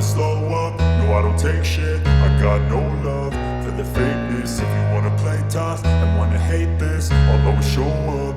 slow up, no I don't take shit. I got no love for the fakeness. If you wanna play tough and wanna hate this, I'll always show up.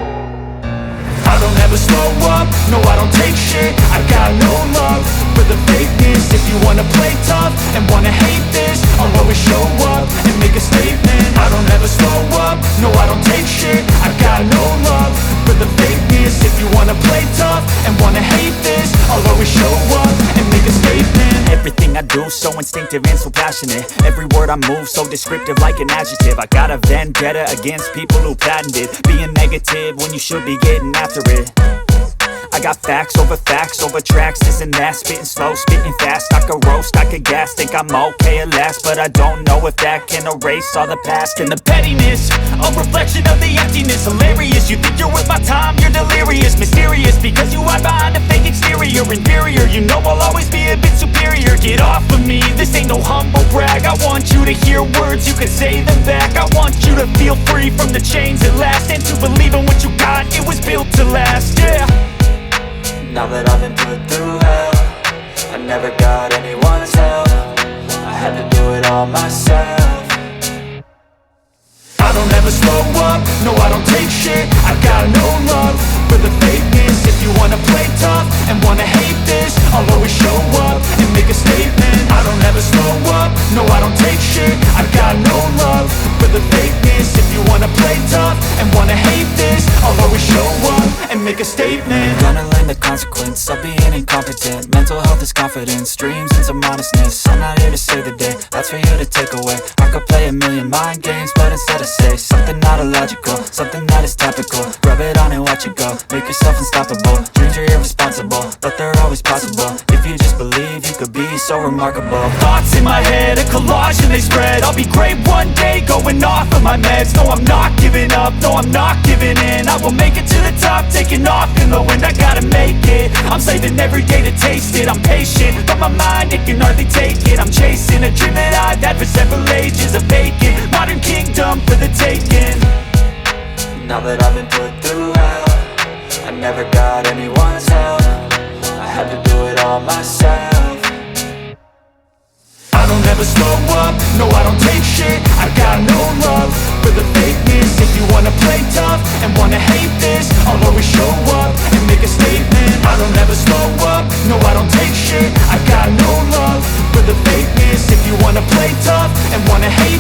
I don't ever slow up, no I don't take shit. I got no love for the fakeness. If you wanna play tough and wanna hate this, I'll always show up and make a statement. I don't ever slow up, no I don't take shit. I got no love for the fakeness. If you wanna play tough and wanna hate this, I'll always show up and make a statement. Everything I do so instinctive and so passionate. Every word I move so descriptive like an adjective. I got a vendetta against people who patented being negative when you should be getting after it. I got facts over tracks, this and that. Spitting slow, spitting fast, I could roast, I could gas. Think I'm okay at last, but I don't know if that can erase all the past. And the pettiness, a reflection of the emptiness. Hilarious, you think you're worth my time, you're delirious. Mysterious, because you hide behind a fake exterior. Inferior, you know I'll always be a bit superior. Get off of me, this ain't no humble brag. I want you to hear words, you can say them back. I want you to feel free from the chains at last, and to believe in what you got, it was built to last, yeah. Now that I've been put through hell, I never got anyone's help. I had to do it all myself. I don't ever slow up, no I don't take shit. I got no love for the fakeness. If you wanna play tough and wanna hate this, I'll always show up and make a statement. I don't ever slow up, no I don't take shit. I got no love for the fakeness. If you wanna play tough and wanna hate this, I'll always show up and make a statement. Gonna learn the consequence of being incompetent. Mental health is confidence, dreams and some honestness. I'm not here to save the day, that's for you to take away. I could play a million mind games, but instead I say something not illogical, something that is topical. Rub it on and watch it go, make yourself unstoppable. Dreams are irresponsible, but they're always possible. If you just believe, you could be so remarkable. Thoughts in my head, a collage and they spread. I'll be great one day, going off of my meds. No, I'm not giving up, no, I'm not giving in. I will make it to the top, taking off in the wind. I gotta make it, I'm saving every day to taste it. I'm patient, but my mind, it can hardly take it. I'm chasing a dream that I've had for several ages. A vacant, modern kingdom for the taking. Now that I've been put through hell, I never got anyone's help. I had to do it all myself. I don't ever slow up, no I don't take shit. I got no love for the fakeness. If you wanna play tough and wanna hate this, I'll always show up and make a statement. I don't ever slow up, no I don't take shit. I got no love for the fakeness. If you wanna play tough and wanna hate